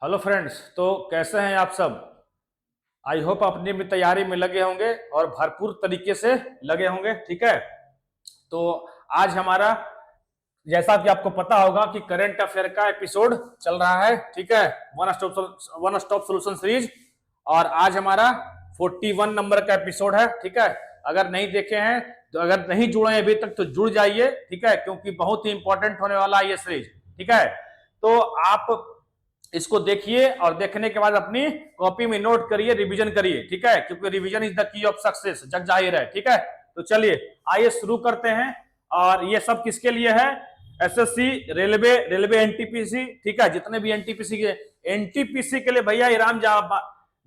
Hello friends. तो कैसे हैं आप सब? आई होप अपनी अपनी तैयारी में लगे होंगे और भरपूर तरीके से लगे होंगे। ठीक है, तो आज हमारा, जैसा कि आपको पता होगा कि करंट अफेयर का एपिसोड चल रहा है। ठीक है, वन स्टॉप सॉल्यूशन सीरीज। और आज हमारा 41 नंबर का एपिसोड है। ठीक है, अगर नहीं देखे हैं तो, अगर नहीं जुड़े हैं अभी तक तो जुड़ जाइए। ठीक है, क्योंकि बहुत ही इंपॉर्टेंट होने वाला है ये सीरीज। ठीक है, तो आप इसको देखिए और देखने के बाद अपनी कॉपी में नोट करिए, रिवीजन करिए। ठीक है, क्योंकि revision is the key of success, जग जाहिर है। ठीक है, तो चलिए आइए शुरू करते हैं। और ये सब किसके लिए है? SSC, railway NTPC. ठीक है, जितने भी एनटीपीसी के लिए भैया राम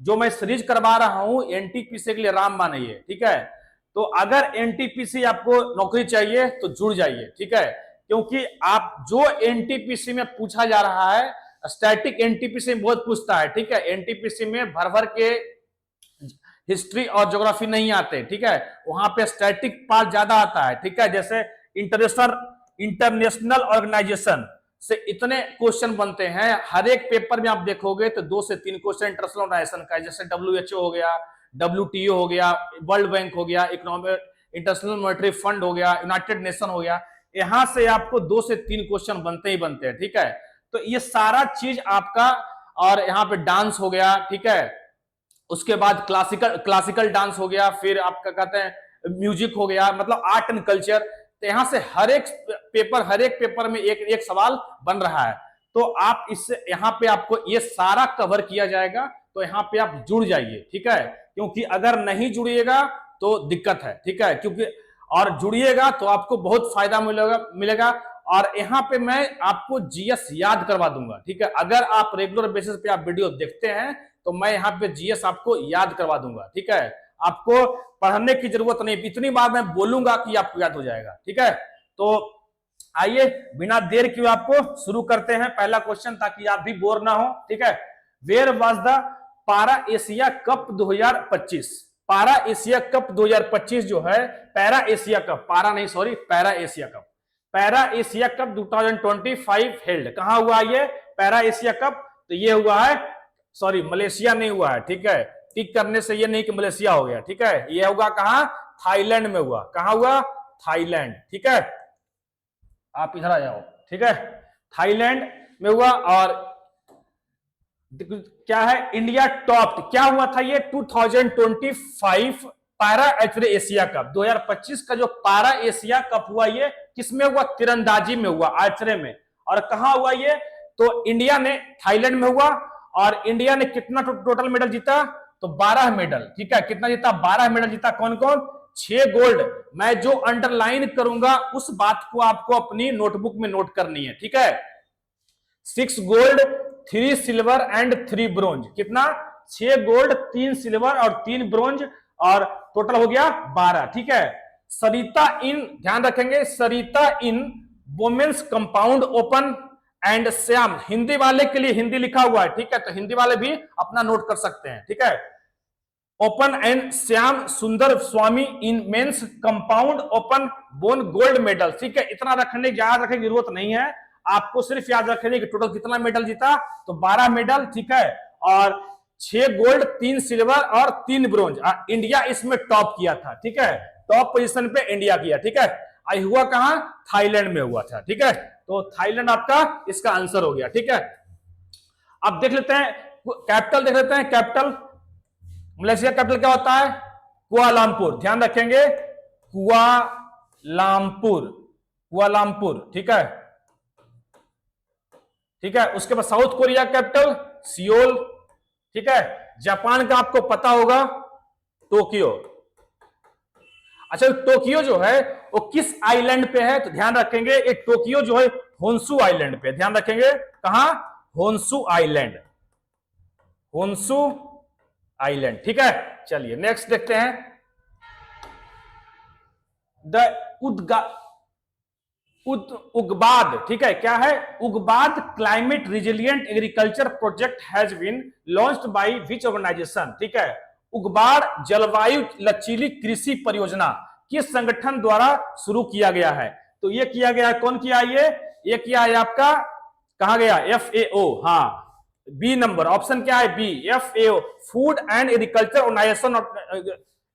जो मैं सीरीज करवा रहा हूं एनटीपीसी के लिए रामबाण है ये। ठीक है, तो अगर एनटीपीसी आपको नौकरी चाहिए तो जुड़ जाइए। ठीक है, क्योंकि आप जो एनटीपीसी में पूछा जा रहा है, स्टैटिक एनटीपीसी में बहुत पूछता है। ठीक है, एनटीपीसी में भर भर के हिस्ट्री और ज्योग्राफी नहीं आते। ठीक है, वहां पे स्टैटिक पार्ट ज्यादा आता है। ठीक है, जैसे इंटरनेशनल ऑर्गेनाइजेशन से इतने क्वेश्चन बनते हैं हर एक पेपर में। आप देखोगे तो 2 से 3 क्वेश्चन इंटरनेशनल ऑर्गेनाइजेशन का, जैसे डब्ल्यूएचओ हो गया, डब्ल्यूटीओ हो गया, वर्ल्ड बैंक हो गया, इकोनॉमिक इंटरनेशनल मॉनेटरी फंड हो गया, यूनाइटेड नेशन हो गया। यहां से आपको 2 से 3 क्वेश्चन बनते ही बनते हैं। ठीक है, तो ये सारा चीज आपका, और यहाँ पे डांस हो गया। ठीक है, उसके बाद क्लासिकल डांस हो गया, फिर आपका कहते हैं म्यूजिक हो गया, मतलब आर्ट एंड कल्चर। तो यहां से हर एक पेपर में एक एक सवाल बन रहा है। तो आप इससे यहाँ पे आपको ये सारा कवर किया जाएगा। तो यहाँ पे आप जुड़ जाइए। ठीक है, क्योंकि अगर नहीं जुड़िएगा तो दिक्कत है। ठीक है, क्योंकि और जुड़िएगा तो आपको बहुत फायदा मिलेगा। और यहाँ पे मैं आपको जीएस याद करवा दूंगा। ठीक है, अगर आप रेगुलर बेसिस पे आप वीडियो देखते हैं तो मैं यहाँ पे जीएस आपको याद करवा दूंगा। ठीक है, आपको पढ़ने की जरूरत नहीं, इतनी बार मैं बोलूंगा कि आपको याद हो जाएगा। ठीक है, तो आइए बिना देर किए आपको शुरू करते हैं पहला क्वेश्चन, ताकि आप भी बोर ना हो। ठीक है, वेयर वाज द पारा एशिया कप 2025? पारा एशिया कप 2025 जो है, पैरा एशिया कप, पारा नहीं sorry, para Asia cup, para Asia cup 2025 held कहां हुआ ये पैरा एशिया कप? तो ये हुआ है, सॉरी मलेशिया नहीं हुआ है। ठीक है, टिक करने से ये नहीं कि मलेशिया हो गया। ठीक है, ये होगा कहां? थाईलैंड में हुआ। कहां हुआ? थाईलैंड। ठीक है, आप इधर आ जाओ। ठीक है, थाईलैंड में हुआ। और क्या है, इंडिया टॉप क्या हुआ था ये 2025 पारा आर्चरी एशिया कप 2025 का जो पारा एशिया कप हुआ, ये किसमें हुआ? तीरंदाजी में हुआ, आर्चरी में। और कहां हुआ ये? तो इंडिया ने, थाईलैंड में हुआ। और इंडिया ने कितना टोटल मेडल जीता? तो 12 मेडल। ठीक है, कितना जीता? 12 मेडल जीता। कौन कौन? 6 गोल्ड। मैं जो अंडरलाइन करूंगा उस बात को आपको अपनी नोटबुक में नोट करनी है। ठीक है, 6 गोल्ड, 3 सिल्वर एंड 3 ब्रोंज। कितना? 6 गोल्ड, 3 सिल्वर और 3 ब्रोंज, और टोटल हो गया 12। ठीक है, सरिता इन, ध्यान रखेंगे, Sarita in women's compound open and Shyam, Hindi वाले के लिए हिंदी लिखा हुआ है। ठीक है, तो हिंदी वाले भी अपना नोट कर सकते हैं। ठीक है, open and Shyam Sundar Swami in men's compound open won gold medal. ठीक है, इतना रखने की, याद रखने की जरूरत नहीं है, आपको सिर्फ याद रखने की टोटल कितना मेडल जीता? तो 12 मेडल। ठीक है, और 6 गोल्ड, 3 सिल्वर और 3 ब्रोंज। इंडिया इसमें टॉप किया था। ठीक है, टॉप पोजीशन पे इंडिया किया। ठीक है, आई हुआ कहां? थाईलैंड में हुआ था। ठीक है, तो थाईलैंड आपका इसका आंसर हो गया। ठीक है, अब देख लेते हैं कैपिटल, देख लेते हैं कैपिटल। मलेशिया कैपिटल क्या होता है? कुआलालंपुर। ध्यान रखेंगे, कुआलालंपुर, कुआलालंपुर। ठीक है, ठीक है, उसके बाद साउथ कोरिया कैपिटल सियोल। ठीक है, जापान का आपको पता होगा टोक्यो। अच्छा, टोक्यो जो है वो किस आइलैंड पे है? तो ध्यान रखेंगे, ये टोक्यो जो है होन्सू आइलैंड पे। ध्यान रखेंगे, कहां? Honshu island, Honshu island. ठीक है, चलिए नेक्स्ट देखते हैं। द उगबाद। ठीक है, क्या है? उगबाद climate resilient agriculture project has been launched by which organisation? ठीक है, उगबाड़ जलवायु लचीली कृषि परियोजना किस संगठन द्वारा शुरू किया गया है? तो ये किया गया है, कौन किया? ये किया है आपका, कहा गया? FAO। हाँ, बी नंबर ऑप्शन क्या है, B, FAO, food and agriculture organisation,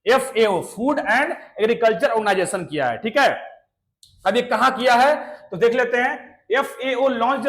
FAO food and agriculture organisation किया है, ठीक है। अब ये कहां किया है तो देख लेते हैं। FAO launch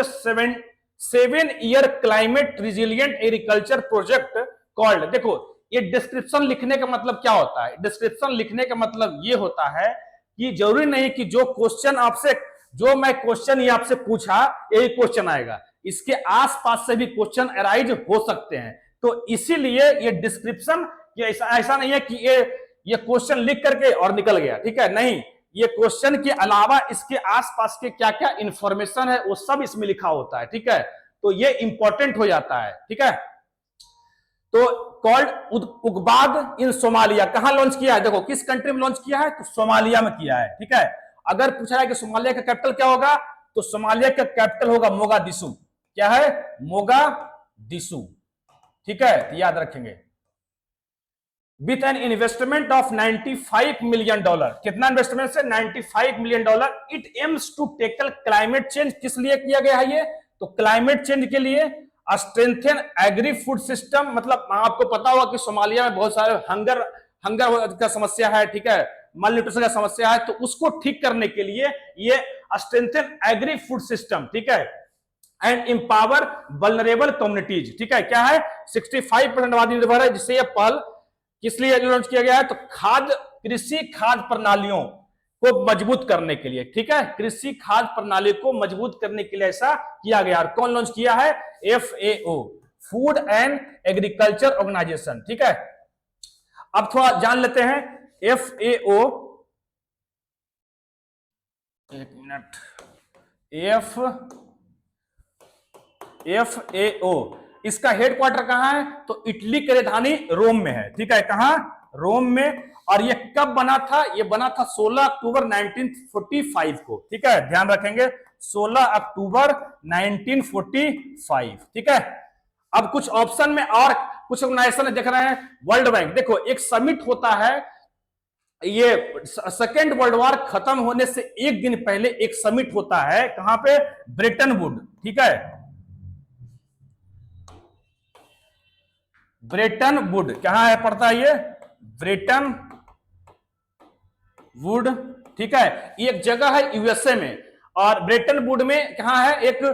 7 year climate resilient agriculture project called, देखो ये डिस्क्रिप्शन लिखने का मतलब क्या होता है, डिस्क्रिप्शन लिखने का मतलब ये होता है कि जरूरी नहीं कि जो क्वेश्चन आपसे, जो मैं क्वेश्चन ये आपसे पूछा यही क्वेश्चन आएगा, इसके आसपास से भी क्वेश्चन अराइज हो सकते हैं। तो इसीलिए ये डिस्क्रिप्शन, ये ऐसा नहीं है कि ये क्वेश्चन लिख करके और निकल गया, ठीक है, नहीं, ये क्वेश्चन के अलावा इसके आसपास के क्या क्या इंफॉर्मेशन है वो सब इसमें लिखा होता है, ठीक है। तो ये इंपॉर्टेंट हो जाता है, ठीक है। तो कॉल्ड उगबाग इन सोमालिया, कहां लॉन्च किया है, देखो किस कंट्री में लॉन्च किया है तो सोमालिया में किया है, ठीक है। अगर पूछा है कि सोमालिया का कैपिटल क्या होगा तो सोमालिया का कैपिटल होगा मोगादिशु, क्या है, मोगादिशु, ठीक है, तो याद रखेंगे। With an investment of $95 million, कितना इन्वेस्टमेंट से, $95 million. It aims to tackle climate change, किस लिए किया गया है ये तो क्लाइमेट चेंज के लिए। स्ट्रेंथन एग्री फूड सिस्टम, मतलब आपको पता होगा कि सोमालिया में बहुत सारे हंगर का समस्या है, ठीक है, माल न्यूट्रिशन का समस्या है, तो उसको ठीक करने के लिए ये स्ट्रेंथन एग्री फूड सिस्टम, ठीक है, एंड एम्पावर वल्नरेबल कम्युनिटीज, ठीक है, क्या है 65% आबादी निर्भर है, जिससे यह पहल किस लिए लॉन्च किया गया है तो कृषि खाद्य प्रणालियों को मजबूत करने के लिए, ठीक है, कृषि खाद्य प्रणाली को मजबूत करने के लिए ऐसा किया गया। और कौन लॉन्च किया है, FAO food and agriculture Organization, ठीक है। अब थोड़ा जान लेते हैं FAO, एक मिनट, FAO इसका हेडक्वार्टर कहां है तो इटली की राजधानी रोम में है, ठीक है, कहां, रोम में। और ये कब बना था, ये बना था 16 अक्टूबर 1945 को, ठीक है, ध्यान रखेंगे 16 अक्टूबर 1945, ठीक है। अब कुछ ऑप्शन में और कुछ ऑर्गेनाइजेशन देख रहे हैं, वर्ल्ड बैंक, देखो एक समिट होता है, ये सेकेंड वर्ल्ड वॉर खत्म होने से एक दिन पहले एक समिट होता है, कहां पे, ब्रेटन वुड, ठीक है, ब्रेटन वुड, कहां है पड़ता है ये, ब्रेटन वुड, ठीक है, एक जगह है USA में। और ब्रेटन वुड में कहां है, एक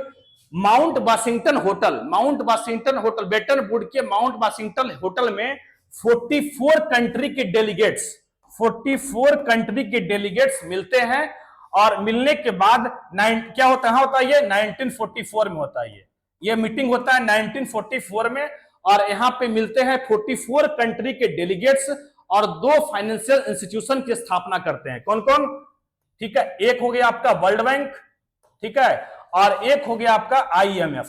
mount Washington hotel, mount Washington hotel, Brayton would के माउंट वाशिंगटन होटल में 44 कंट्री के डेलीगेट्स, 44 कंट्री के डेलीगेट्स मिलते हैं। और मिलने के बाद क्या होता है ये 1944 में होता है, ये मीटिंग होता है 1944 में। और यहां पे मिलते हैं 44 कंट्री के डेलीगेट्स और 2 फाइनेंशियल इंस्टीट्यूशन की स्थापना करते हैं, कौन कौन, ठीक है, एक हो गया आपका वर्ल्ड बैंक, ठीक है, और एक हो गया आपका IMF,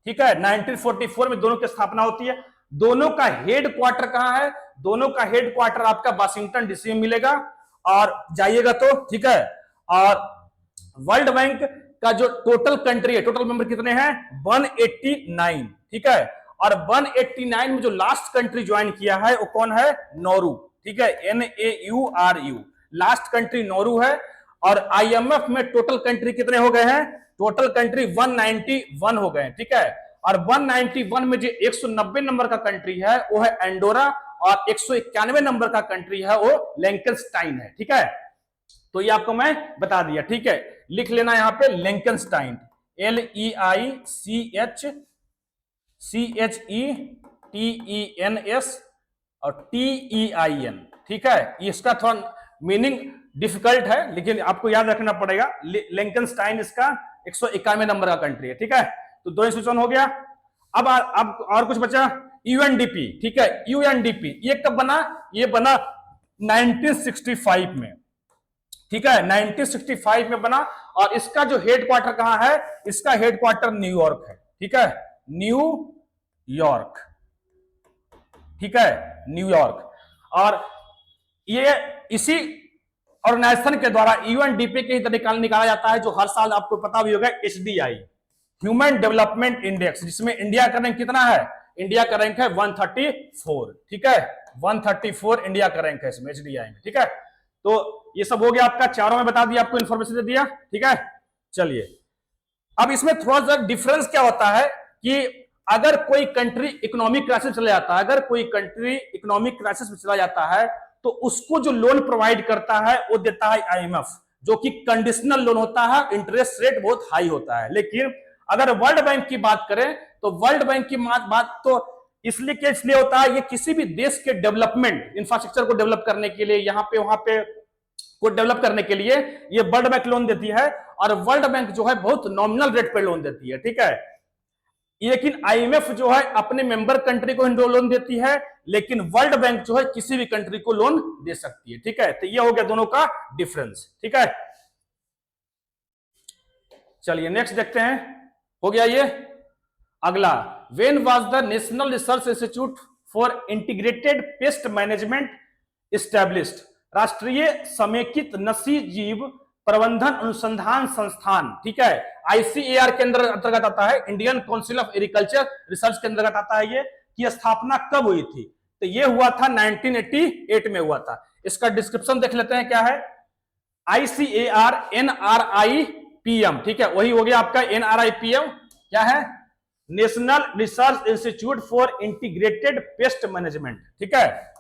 ठीक है। 1944 में दोनों की स्थापना होती है। दोनों का हेड क्वार्टर कहां है, दोनों का हेड क्वार्टर आपका वाशिंगटन DC में मिलेगा, और जाइएगा तो, ठीक है। और वर्ल्ड बैंक का जो टोटल कंट्री है, टोटल मेंबर कितने हैं 189, ठीक है। और 189 में जो लास्ट कंट्री ज्वाइन किया है वो कौन है, नौरू, ठीक है, NAURU, लास्ट कंट्री नौरू है। और IMF में टोटल कंट्री कितने हो गए हैं, टोटल कंट्री 191 हो गए हैं, ठीक है। और 191 में जो 190 नंबर का कंट्री है वो है एंडोरा, और 191 नंबर का कंट्री है वो लिंकनस्टाइन है, ठीक है। तो ये आपको मैं बता दिया, ठीक है, लिख लेना यहां पे लिंकनस्टाइन, LEICHETENS और TEIN, ठीक है। इसका थोड़ा मीनिंग डिफिकल्ट है लेकिन आपको याद रखना पड़ेगा। लिंकनस्टाइन इसका 191 नंबर का कंट्री है, ठीक है। तो 2 इंस्टीट्यूशन हो गया। अब और कुछ बचा, UNDP, ठीक है। UNDP ये कब बना, ये बना 1965 में, ठीक है, 1965 में बना। और इसका जो हेडक्वार्टर कहां है, इसका हेडक्वार्टर न्यूयॉर्क है, ठीक है, न्यूयॉर्क, ठीक है, न्यूयॉर्क। और ये इसी ऑर्गेनाइजेशन के द्वारा UNDP के ही निकाला जाता है, जो हर साल आपको पता भी होगा HDI, ह्यूमन डेवलपमेंट इंडेक्स, जिसमें इंडिया का रैंक कितना है, इंडिया का रैंक है 134, ठीक है, 134 इंडिया का रैंक है इसमें HDI में, ठीक है। तो ये सब हो गया आपका, चारों में बता दिया, आपको इन्फॉर्मेशन दे दिया, ठीक है। चलिए अब इसमें थोड़ा सा डिफरेंस क्या होता है कि अगर कोई कंट्री इकोनॉमिक क्राइसिस चला जाता है, अगर कोई कंट्री इकोनॉमिक क्राइसिस में चला जाता है तो उसको जो लोन प्रोवाइड करता है वो देता है आईएमएफ, जो कि कंडीशनल लोन होता है, इंटरेस्ट रेट बहुत हाई होता है। लेकिन अगर वर्ल्ड बैंक की बात करें तो वर्ल्ड बैंक की बात तो इसलिए होता है, ये किसी भी देश के डेवलपमेंट, इंफ्रास्ट्रक्चर को डेवलप करने के लिए, यहाँ पे वहां पे को डेवलप करने के लिए ये वर्ल्ड बैंक लोन देती है, और वर्ल्ड बैंक जो है बहुत नॉमिनल रेट पे लोन देती है, ठीक है। लेकिन आईएमएफ जो है अपने मेंबर कंट्री को लोन देती है, लेकिन वर्ल्ड बैंक जो है किसी भी कंट्री को लोन दे सकती है, ठीक है। तो ये हो गया दोनों का डिफरेंस, ठीक है। चलिए नेक्स्ट देखते हैं, हो गया ये। अगला, when was the national research institute for integrated pest management established? राष्ट्रीय समेकित नसी जीव प्रबंधन अनुसंधान संस्थान, ठीक है, आईसीएआर के अंतर्गत आता है, Indian council of agriculture research के अंतर्गत आता है ये, की स्थापना कब हुई थी? तो ये हुआ था 1988 में हुआ था। इसका डिस्क्रिप्शन देख लेते हैं क्या है। आईसीएआर NRIPM, ठीक है, वही हो गया आपका NRIPM, क्या है, national research institute for integrated pest management, ठीक है,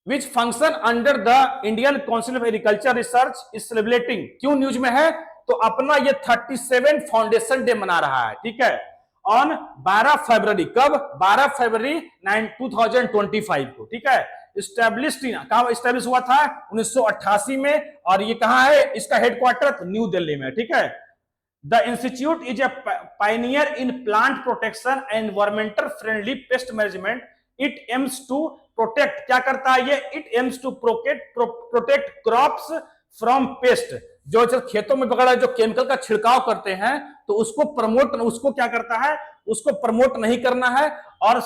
which function under the Indian council of agriculture research is celebrating. क्यों न्यूज में है? तो अपना ये 37 फाउंडेशन डे मना रहा है, ठीक है, ऑन 12 फरवरी। कब? 12 फरवरी 2025 को, ठीक है। स्टैब्लिश्ड कहां स्टैब्लिश हुआ था? 1988 में, और ये कहां है? इसका हेडक्वार्टर न्यू दिल्ली में, ठीक है। The institute is a pioneer in plant protection and environmental friendly pest management. It aims to protect, क्या करता है ये? It aims to protect crops from pest. जो खेतों में वगैरह जो केमिकल का छिड़काव करते हैं तो उसको क्या करता है? उसको प्रमोट नहीं करना है, और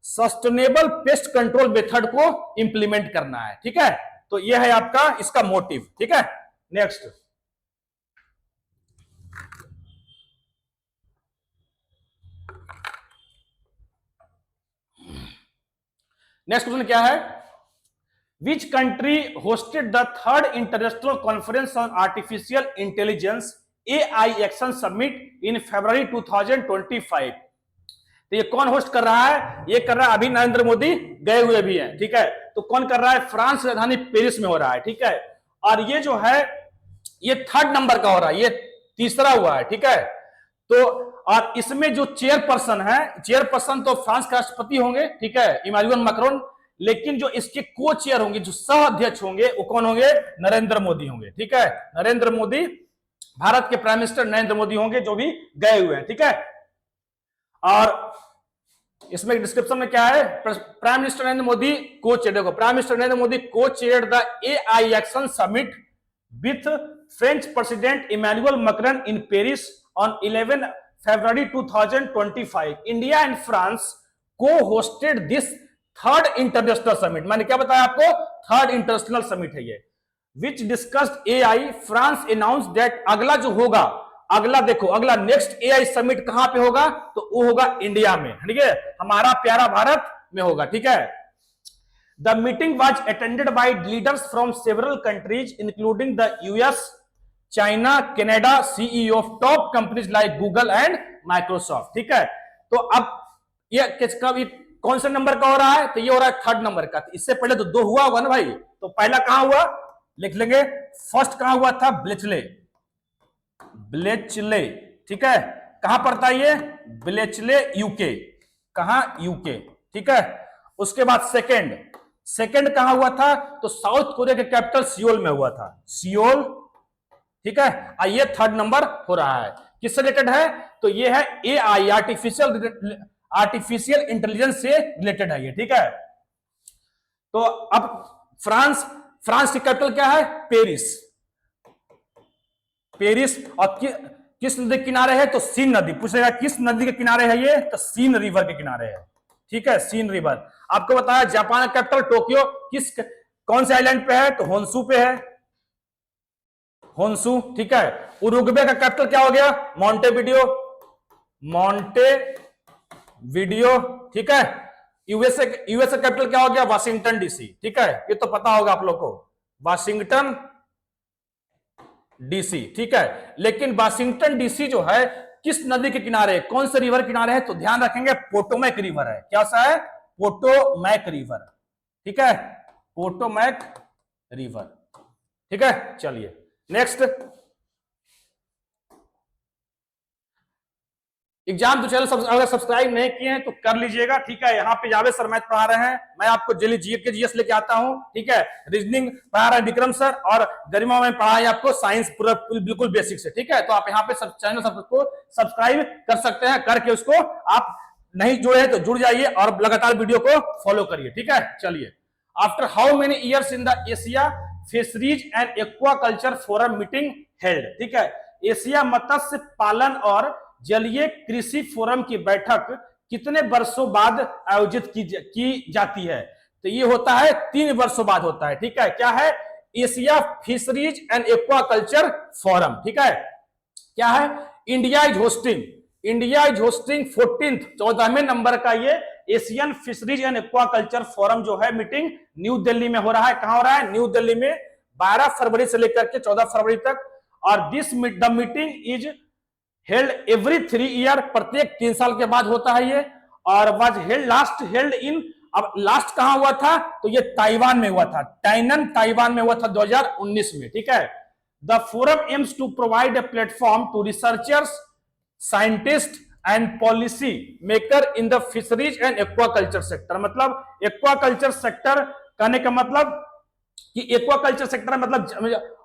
सस्टेनेबल पेस्ट कंट्रोल मेथड को इंप्लीमेंट करना है, ठीक है। तो यह है आपका इसका मोटिव, ठीक है। नेक्स्ट क्वेश्चन क्या है? Which country hosted the third international conference on artificial intelligence AI action summit in February 2025? तो ये कौन होस्ट कर रहा है? ये कर रहा है, अभी नरेंद्र मोदी गए हुए भी हैं, ठीक है। तो कौन कर रहा है? फ्रांस राजधानी पेरिस में हो रहा है, ठीक है। और ये जो है ये 3rd नंबर का हो रहा है, ये तीसरा हुआ है, ठीक है। तो और इसमें जो चेयरपर्सन तो फ्रांस के राष्ट्रपति होंगे, ठीक है, इमानुएल मैक्रोन। लेकिन जो इसके को चेयर होंगे, जो सह अध्यक्ष होंगे, वो कौन होंगे? नरेंद्र मोदी होंगे, ठीक है। नरेंद्र मोदी, भारत के प्राइम मिनिस्टर नरेंद्र मोदी होंगे, जो भी गए हुए हैं, ठीक है। और इसमें डिस्क्रिप्शन में क्या है? प्राइम मिनिस्टर नरेंद्र मोदी को चेयर, देखो, प्राइम मिनिस्टर नरेंद्र मोदी को chair the AI action summit with French president Emmanuel Macron in Paris on 11 February 2025. India and France co-hosted this third international summit. मैंने क्या बताया आपको? थर्ड इंटरनेशनल समिट है ये, which discussed AI. France announced that अगला जो होगा, अगला देखो, अगला नेक्स्ट AI समिट कहां पे होगा? तो वो होगा इंडिया में, ठीक है, हमारा प्यारा भारत में होगा, ठीक है। The meeting was attended by leaders from several countries including the US, China, Canada, CEO of top companies like Google and Microsoft, ठीक है। तो अब ये कौन से नंबर का हो रहा है? तो ये हो रहा है 3rd नंबर का। इससे पहले तो 2 हुआ होगा ना भाई, तो पहला कहां हुआ लिख लेंगे। फर्स्ट कहां हुआ था? ब्लेचले, ठीक है। कहां पड़ता है ये? ब्लेचले, यूके, कहां? यूके, ठीक है। उसके बाद सेकंड कहां हुआ था? तो साउथ कोरिया के कैपिटल सियोल में हुआ था, सियोल, ठीक है। ये 3rd नंबर हो रहा है। किससे रिलेटेड है? तो ये है AI, आर्टिफिशियल इंटेलिजेंस से रिलेटेड है ये, ठीक है। तो अब फ्रांस की कैपिटल क्या है? पेरिस। और किस नदी के किनारे है? तो सीन नदी। पूछेगा किस नदी के किनारे है ये? तो सीन रिवर के किनारे है, ठीक है, सीन रिवर। आपको बताया जापान का कैपिटल टोक्यो कौन से आइलैंड पे है? तो होन्शू पे है, होन्शू, ठीक है। उरुग्वे का कैपिटल क्या हो गया? मॉन्टेविडियो, ठीक है। यूएसए का कैपिटल क्या हो गया? वाशिंगटन DC, ठीक है। ये तो पता होगा आप लोग को, वाशिंगटन डीसी, ठीक है। लेकिन वाशिंगटन डीसी जो है किस नदी के किनारे, कौन से रिवर किनारे है, तो ध्यान रखेंगे पोटोमैक रिवर है। क्या सा है? पोटोमैक रिवर, ठीक है, पोटोमैक रिवर, ठीक है। चलिए नेक्स्ट, एग्जाम तो चैनल अगर सब्सक्राइब नहीं किए हैं तो कर लीजिएगा, ठीक है। यहाँ पे जावेद सर मैथ पढ़ा रहे हैं, मैं आपको डेली जीके जीएस लेके आता हूँ, ठीक है। रीजनिंग पढ़ा रहे हैं विक्रम सर, और गरिमा में पढ़ा है आपको साइंस पूरा बिल्कुल बेसिक से, ठीक है। तो आप यहाँ पे सब चैनल सबको सब्सक्राइब कर सकते हैं, करके उसको आप नहीं जुड़े हैं तो जुड़ जाइए और लगातार वीडियो को फॉलो करिए, ठीक है। चलिए, after how many years in the Asia fisheries and aquaculture forum meeting held, ठीक है। एशिया मत्स्य पालन और जलीय कृषि फोरम की बैठक कितने वर्षों बाद आयोजित की जाती है? तो ये होता है 3 वर्षों बाद होता है, ठीक है। क्या है? Asia fisheries and aquaculture forum, ठीक है। क्या है? इंडिया इज होस्टिंग 14वें नंबर का ये Asian fisheries and aquaculture forum जो है मीटिंग न्यू दिल्ली में हो रहा है। कहां हो रहा है? न्यू दिल्ली में 12 फरवरी से लेकर के 14 फरवरी तक। और the meeting is held every 3 year, प्रत्येक 3 साल के बाद होता है ये। और वाज हेल्ड इन, अब लास्ट कहां हुआ था? तो ये ताइवान में हुआ था, टाइनन ताइवान में हुआ था 2019 में, ठीक है। The forum aims to provide a platform to researchers, scientist and policy maker in the fisheries and aquaculture sector. मतलब एक्वाकल्चर सेक्टर कहने का मतलब कि एक्वाकल्चर सेक्टर मतलब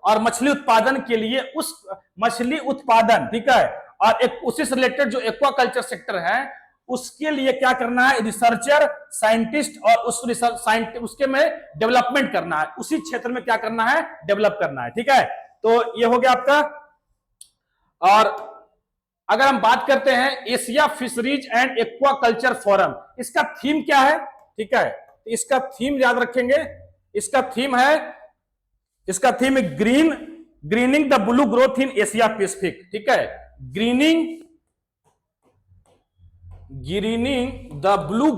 और मछली उत्पादन के लिए, उस मछली उत्पादन, ठीक है, और एक उसी से रिलेटेड जो एक्वाकल्चर सेक्टर है उसके लिए क्या करना है? रिसर्चर, साइंटिस्ट, और उस रिसर्च उसके में डेवलपमेंट करना है, उसी क्षेत्र में क्या करना है? डेवलप करना है, ठीक है। तो ये हो गया आपका। और अगर हम बात करते हैं Asia fisheries and aquaculture forum, इसका थीम क्या है? ठीक है, इसका थीम याद रखेंगे, इसका थीम है grinning the blue growth in Asia Pacific, ठीक है। Grinning the blue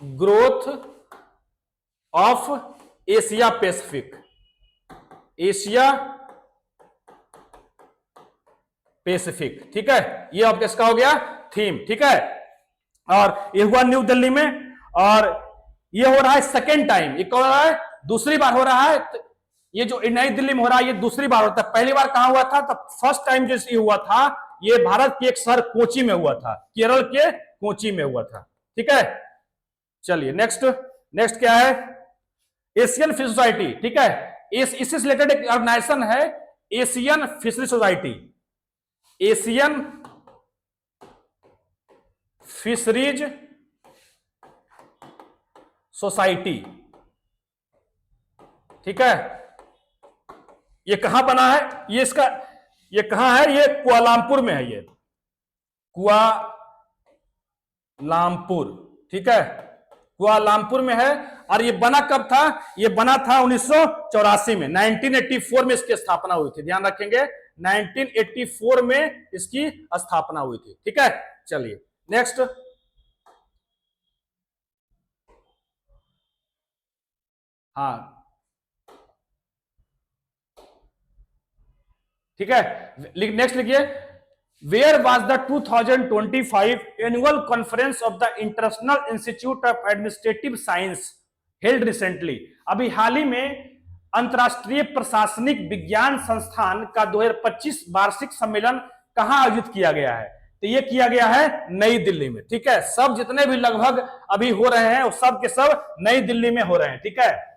growth of Asia Pacific, ठीक है। ये अब किसका हो गया? थीम, ठीक है। और ये हुआ न्यू दिल्ली में, और ये हो रहा है सेकेंड टाइम, ये हो रहा है दूसरी बार हो रहा है। ये जो नई दिल्ली में हो रहा है ये दूसरी बार होता है। पहली बार कहां हुआ था? तब फर्स्ट टाइम जो ये हुआ था ये भारत के एक शहर कोची में हुआ था, केरल के कोची में हुआ था, ठीक है। चलिए नेक्स्ट क्या है? एशियन फिश सोसाइटी, ठीक है। इससे रिलेटेड एक ऑर्गेनाइजेशन है Asian fishery society, Asian fisheries society, ठीक है। ये कहां बना है? ये कहां है? ये कुआलालंपुर में है, ये कुआलालंपुर, ठीक है, कुआलालंपुर में है। और ये बना कब था? ये बना था 1984 में, 1984 में इसकी स्थापना हुई थी, ध्यान रखेंगे 1984 में इसकी स्थापना हुई थी, ठीक है। चलिए नेक्स्ट, हाँ ठीक है। नेक्स्ट लिखिए, where was the 2025 annual conference of the International Institute of Administrative Science held recently. अभी हाल ही में अंतरराष्ट्रीय प्रशासनिक विज्ञान संस्थान का 2025 वार्षिक सम्मेलन कहां आयोजित किया गया है? तो ये किया गया है नई दिल्ली में, ठीक है। सब जितने भी लगभग अभी हो रहे हैं वो सब के सब नई दिल्ली में हो रहे हैं, ठीक है।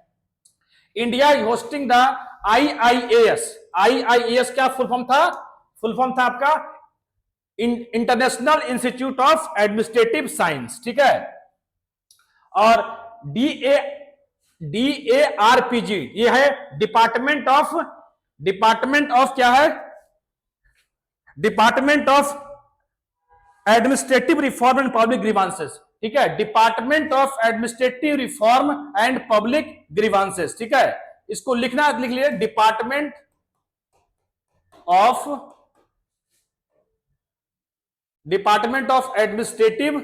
India is hosting the IIAS क्या फुल फॉर्म था? फुल फॉर्म था आपका international Institute of Administrative science, ठीक है। और DARPG ये है डिपार्टमेंट ऑफ क्या है? Department of administrative reform and public grievances, ठीक है। Department of administrative reform and public grievances, ठीक है। इसको लिख लीजिए, department of administrative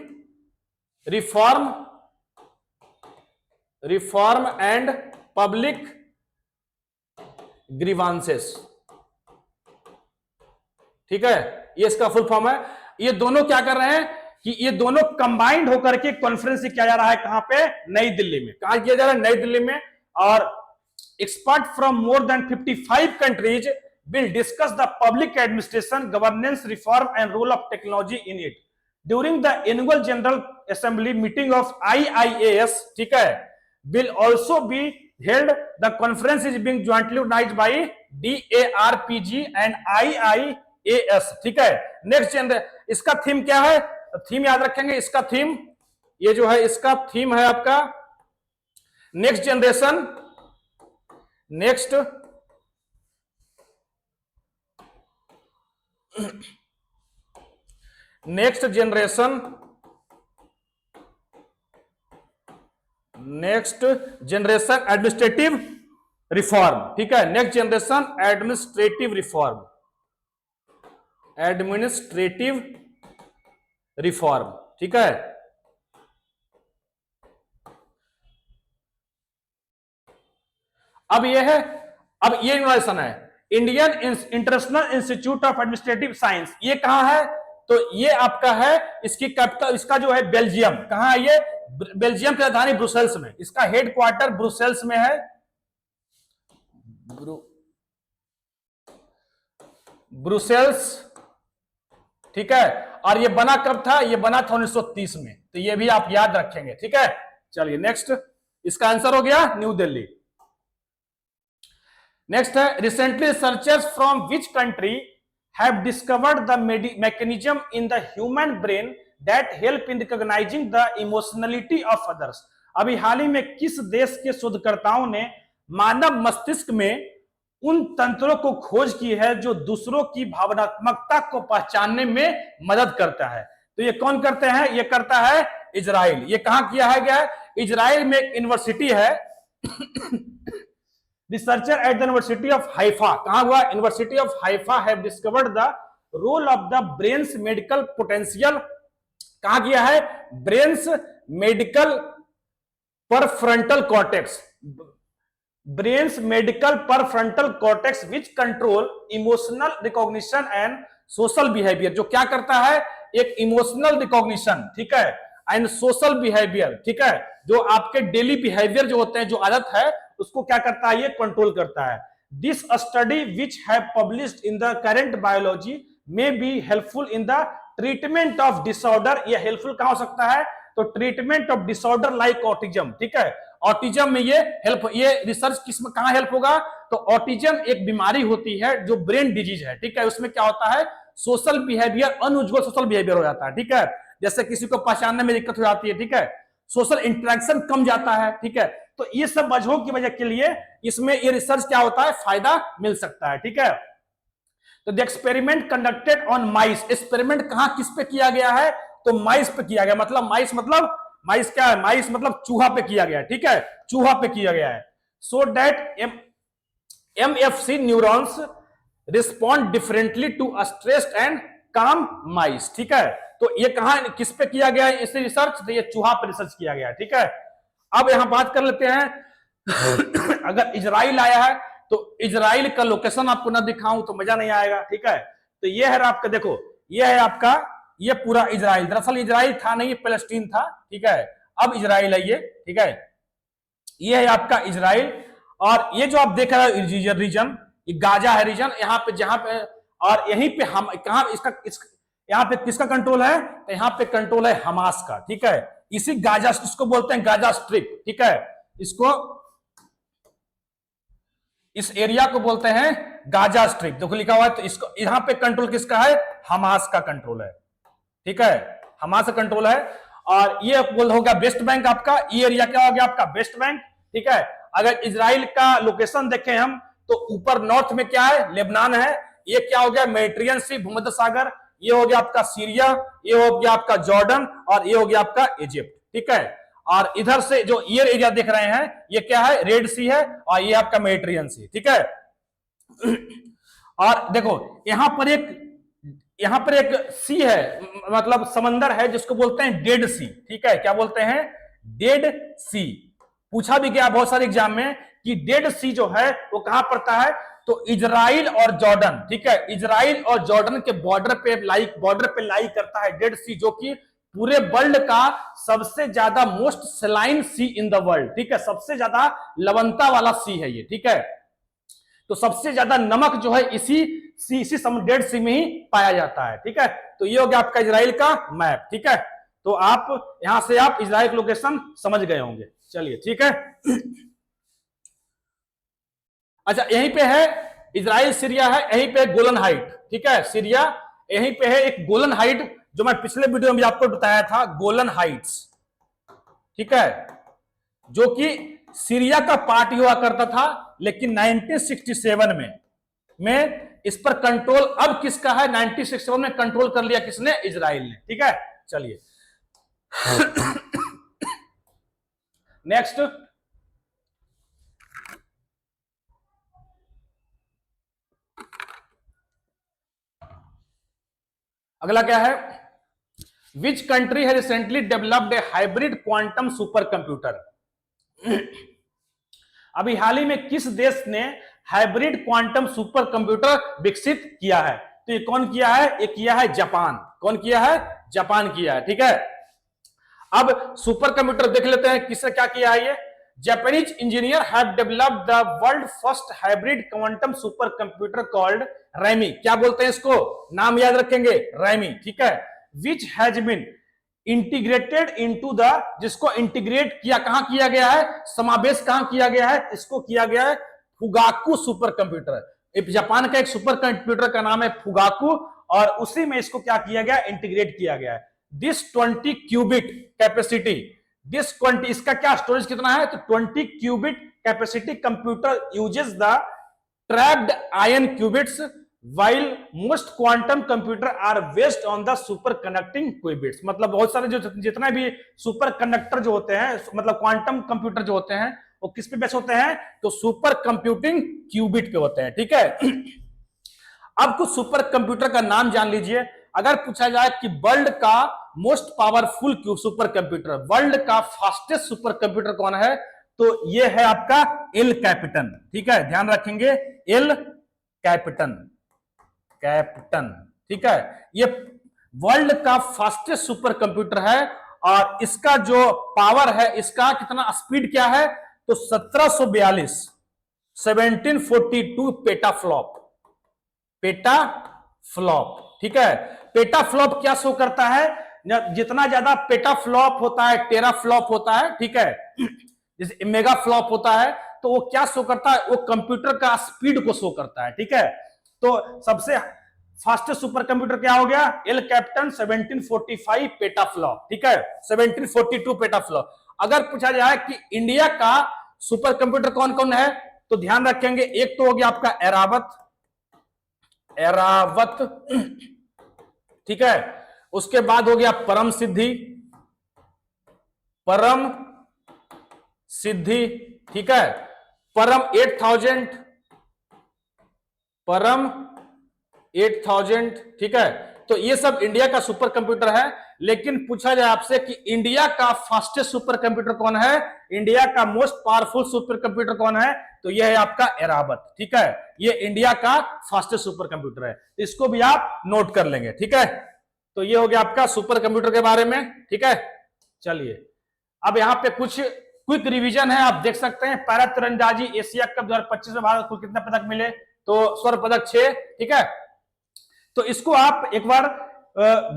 reform and public grievances, ठीक है, ये इसका फुल फॉर्म है। ये दोनों क्या कर रहे हैं कि ये दोनों कंबाइंड होकर के कॉन्फ्रेंस किया जा रहा है, कहां पे, नई दिल्ली में। कहां किया जा रहा है, नई दिल्ली में। और expert from more than 55 countries will discuss the public administration, governance reform and role of technology in it during the annual general assembly meeting of IIAS, ठीक है, will also be held. The conference is being jointly organized by DARPG and IIAS, ठीक है। Next generation, इसका theme क्या है, theme याद रखेंगे, इसका थीम, ये जो है इसका थीम है आपका next generation, next generation, next generation administrative reform, ठीक है, next generation administrative reform, administrative reform, ठीक है। अब यह है, अब ये इनोवेशन है Indian international Institute of Administrative science, ये कहां है, तो ये आपका है, इसकी कैपिटल, इसका जो है बेल्जियम, कहां है ये, बेल्जियम की राजधानी ब्रुसेल्स में, इसका हेडक्वार्टर ब्रुसेल्स में है, ब्रुसेल्स, ठीक है। और ये बना कब था, ये बना था 1930 में, तो ये भी आप याद रखेंगे, ठीक है। चलिए नेक्स्ट, इसका आंसर हो गया न्यू दिल्ली। नेक्स्ट है, recently researchers from which country have discovered the mechanism in the human brain that help in recognising the emotionality of others. अभी हाल ही में किस देश के शोधकर्ताओं ने मानव मस्तिष्क में उन तंत्रों को खोज की है जो दूसरों की भावनात्मकता को पहचानने में मदद करता है। तो ये कौन करते हैं, ये करता है इजराइल। ये कहां किया है गया है, इजराइल में एक यूनिवर्सिटी है researcher at the University of Haifa, कहां हुआ, University of Haifa have discovered the role of the brain's medical potential, कहां किया है, ब्रेन्स मेडिकल पर फ्रंटल कॉर्टेक्स, ब्रेन्स मेडिकल पर frontal cortex which control emotional recognition and social behaviour, जो क्या करता है, एक इमोशनल रिकॉग्निशन, ठीक है, एंड सोशल बिहेवियर, ठीक है, जो आपके डेली बिहेवियर जो होते हैं, जो आदत है, उसको क्या करता है, ये कंट्रोल करता है। This study which have published in the current biology may be helpful in the treatment of disorder, ये हेल्पफुल कहां हो सकता है, तो treatment of disorder like autism, ठीक है, ऑटिज्म में ये हेल्प, ये रिसर्च किसमें कहां हेल्प होगा, तो ऑटिज्म एक बीमारी होती है जो ब्रेन डिजीज है, ठीक है, उसमें क्या होता है, social behaviour, unusual social behaviour हो जाता है, ठीक है, जैसे किसी को पहचानने में दिक्कत हो जाती है, ठीक है, सोशल इंटरेक्शन कम जाता है, ठीक है, तो ये सब वजहों की वजह के लिए इसमें ये रिसर्च क्या होता है, फायदा मिल सकता है, ठीक है। तो the experiment conducted on mice, experiment कहां किस पे किया गया है, तो माइस पे किया गया, मतलब माइस क्या है, माइस मतलब चूहा पे किया गया है, ठीक है, चूहा पे किया गया है। So that MFC neurons respond differently to stressed and calm mice, ठीक है। तो ये कहां किस पे किया गया है इसे रिसर्च, तो ये चूहा पे रिसर्च किया गया है, ठीक है। अब यहां बात कर लेते हैं अगर इजराइल आया है तो इजराइल का लोकेशन आपको ना दिखाऊं तो मजा नहीं आएगा, ठीक है। तो ये है आपका, देखो ये है आपका, ये पूरा इजराइल, दरअसल इजराइल था नहीं, ये पैलेस्टीन था, ठीक है, अब इजराइल है ये, ठीक है, ये है आपका इजराइल। और ये जो आप देख रहे हो रीजन, ये गाजा है रीजन, यहाँ पे जहां पे, और यहीं पे हम कहां यहाँ पे किसका कंट्रोल है, तो यहाँ पे कंट्रोल है हमास का, ठीक है, इसी गाजा, इसको बोलते हैं गाजा स्ट्रिप, ठीक है, इसको, इस एरिया को बोलते हैं गाजा स्ट्रिप, देखो लिखा हुआ है, तो इसको यहाँ पे कंट्रोल किसका है, हमास का कंट्रोल है, ठीक है, हमास का कंट्रोल है। और ये बोल हो गया वेस्ट बैंक आपका, ये एरिया क्या हो गया आपका वेस्ट बैंक, ठीक है। अगर इजराइल का लोकेशन देखें हम तो ऊपर नॉर्थ में क्या है, लेबनान है, ये क्या हो गया मेडिटेरियन सी, भूमध्य सागर, ये हो गया आपका सीरिया, ये हो गया आपका जॉर्डन, और ये हो गया आपका इजिप्ट, ठीक है। और इधर से जो ये एरिया देख रहे हैं ये क्या है, रेड सी है, और ये आपका मेडिटेरियन सी, ठीक है। और देखो यहां पर एक सी है, मतलब समंदर है जिसको बोलते हैं डेड सी, ठीक है, क्या बोलते हैं, डेड सी। पूछा भी गया बहुत सारे एग्जाम में कि डेड सी जो है वो कहां पड़ता है, तो इजराइल और जॉर्डन, ठीक है, इजराइल और जॉर्डन के बॉर्डर पे लाई करता है डेड सी, जो कि पूरे वर्ल्ड का सबसे ज्यादा most saline sea in the world, ठीक है, सबसे ज्यादा लवणता वाला सी है ये, ठीक है। तो सबसे ज्यादा नमक जो है इसी डेड सी में ही पाया जाता है, ठीक है। तो ये हो गया आपका इजराइल का मैप, ठीक है। तो आप यहां से आप इजराइल का लोकेशन समझ गए होंगे, चलिए ठीक है। अच्छा, यहीं पे है इजराइल, सीरिया है, यहीं पे गोलन हाइट, ठीक है, सीरिया, यहीं पे है एक गोलन हाइट, जो मैं पिछले वीडियो में आपको बताया था, गोलन हाइट्स, ठीक है, जो कि सीरिया का पार्ट हुआ करता था, लेकिन 1967 में इस पर कंट्रोल अब किसका है, 1967 में कंट्रोल कर लिया किसने, इजराइल ने, ठीक है। चलिए नेक्स्ट, अगला क्या है, विच कंट्री है रिसेंटली डेवलप्ड ए हाइब्रिड क्वांटम सुपर कंप्यूटर। अभी हाल ही में किस देश ने हाइब्रिड क्वांटम सुपर कंप्यूटर विकसित किया है, तो ये कौन किया है, ये किया है जापान, कौन किया है, जापान किया है, ठीक है। अब सुपर कंप्यूटर देख लेते हैं किसने क्या किया है, ये Japanese engineer have developed the world first hybrid quantum super computer called ramie, क्या बोलते हैं इसको, नाम याद रखेंगे, रैमी, ठीक है, which has been integrated into the, जिसको इंटीग्रेट किया, कहां किया गया है, समावेश कहां किया गया है, इसको किया गया है फुगाकू सुपर कंप्यूटर। जापान का एक सुपर कंप्यूटर का नाम है फुगाकू, और उसी में इसको क्या किया गया, इंटीग्रेट किया गया है। दिस 20 क्यूबिट कैपेसिटी, दिस 20, इसका क्या स्टोरेज कितना है, तो 20 qubit capacity computer uses the trapped ion qubits, while most quantum computer are based on the super conducting qubits, मतलब बहुत सारे जो जितना भी सुपर कंडक्टर जो होते हैं, मतलब क्वांटम कंप्यूटर जो होते हैं, वो किस पे बेस होते हैं, तो सुपर कंप्यूटिंग क्यूबिट पे होते हैं, ठीक है। अब कुछ सुपर कंप्यूटर का नाम जान लीजिए। अगर पूछा जाए कि वर्ल्ड का most powerful super computer, world का फास्टेस्ट सुपर कंप्यूटर कौन है, तो ये है आपका एल कैपिटन, ठीक है, ध्यान रखेंगे, एल कैपिटन, ठीक है, ये वर्ल्ड का फास्टेस्ट सुपर कंप्यूटर है, और इसका जो पावर है, इसका कितना स्पीड क्या है, तो 1742 1742 पेटाफ्लॉप, ठीक है। पेटाफ्लॉप क्या शो करता है, जितना ज्यादा पेटाफ्लॉप होता है, टेराफ्लॉप होता है, ठीक है, जैसे मेगा फ्लॉप होता है, तो वो क्या शो करता है, वो कंप्यूटर का स्पीड को शो करता है, ठीक है। तो सबसे फास्टेस्ट सुपर कंप्यूटर क्या हो गया, एल कैपिटन 1745 पेटाफ्लॉप, ठीक है, 1742 पेटाफ्लॉप। अगर पूछा जाए कि इंडिया का सुपर कंप्यूटर कौन कौन है, तो ध्यान रखेंगे, एक तो हो गया आपका एरावत, ठीक है, उसके बाद हो गया परम सिद्धि, ठीक है, परम 8000, ठीक है। तो ये सब इंडिया का सुपर कंप्यूटर है, लेकिन पूछा जाए आपसे कि इंडिया का फास्टेस्ट सुपर कंप्यूटर कौन है, इंडिया का मोस्ट पावरफुल सुपर कंप्यूटर कौन है, तो ये है आपका एरावत, ठीक है, ये इंडिया का फास्टेस्ट सुपर कंप्यूटर है, इसको भी आप नोट कर लेंगे, ठीक है। तो ये हो गया आपका सुपर कंप्यूटर के बारे में, ठीक है। चलिए अब यहाँ पे कुछ क्विक रिवीजन है, आप देख सकते हैं। पैरा तीरंदाजी एशिया कप 2025 में भारत को कितने पदक मिले, तो स्वर्ण पदक 6, ठीक है। तो इसको आप एक बार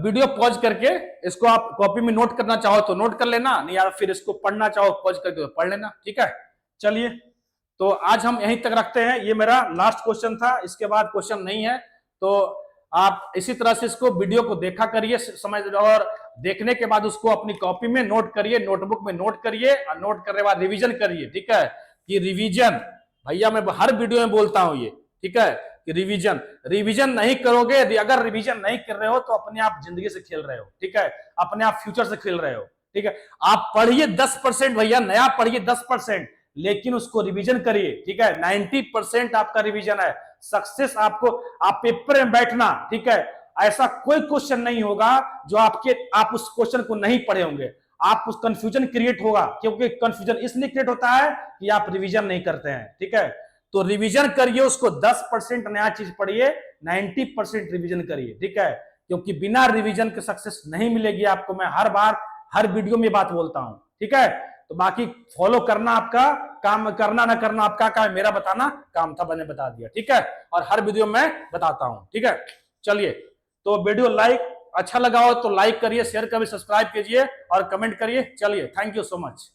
वीडियो पॉज करके इसको आप कॉपी में नोट करना चाहो तो नोट कर लेना, नहीं या फिर इसको पढ़ना चाहो पॉज करके तो पढ़ लेना, ठीक है। चलिए तो आज हम यहीं तक रखते हैं, ये मेरा लास्ट क्वेश्चन था, इसके बाद क्वेश्चन नहीं है। तो आप इसी तरह से इसको वीडियो को देखा करिए समझ, और देखने के बाद उसको अपनी कॉपी में नोट करिए, नोटबुक में नोट करिए, और नोट करने के बाद रिवीजन करिए, ठीक है। कि रिवीजन भैया मैं हर वीडियो में बोलता हूं ये, ठीक है, कि रिवीजन नहीं करोगे, अगर रिवीजन नहीं कर रहे हो तो अपने आप जिंदगी से खेल रहे हो, ठीक है, अपने आप फ्यूचर से खेल रहे हो, ठीक है। आप पढ़िए 10% भैया, नया पढ़िए 10%, लेकिन उसको रिवीजन करिए, ठीक है। 90% आपका रिवीजन है सक्सेस। आपको आप पेपर में बैठना, ठीक है, ऐसा कोई क्वेश्चन नहीं होगा जो आप उस क्वेश्चन को नहीं पढ़े होंगे, आप उस कंफ्यूजन क्रिएट होगा, क्योंकि कंफ्यूजन इसलिए क्रिएट होता है कि आप रिवीजन नहीं करते हैं, ठीक है। तो रिवीजन करिए उसको, 10% नया चीज पढ़िए, 90% रिवीजन करिए, ठीक है, क्योंकि बिना रिवीजन के सक्सेस नहीं मिलेगी आपको। मैं हर बार हर वीडियो में बात बोलता हूं, ठीक है। तो बाकी फॉलो करना आपका काम, करना ना करना आपका काम, मेरा बताना काम था, मैंने बता दिया, ठीक है। और हर वीडियो में बताता हूं, ठीक है। चलिए, तो वीडियो लाइक अच्छा लगा हो तो लाइक करिए, शेयर करिए, सब्सक्राइब कीजिए और कमेंट करिए। चलिए, थैंक यू सो मच।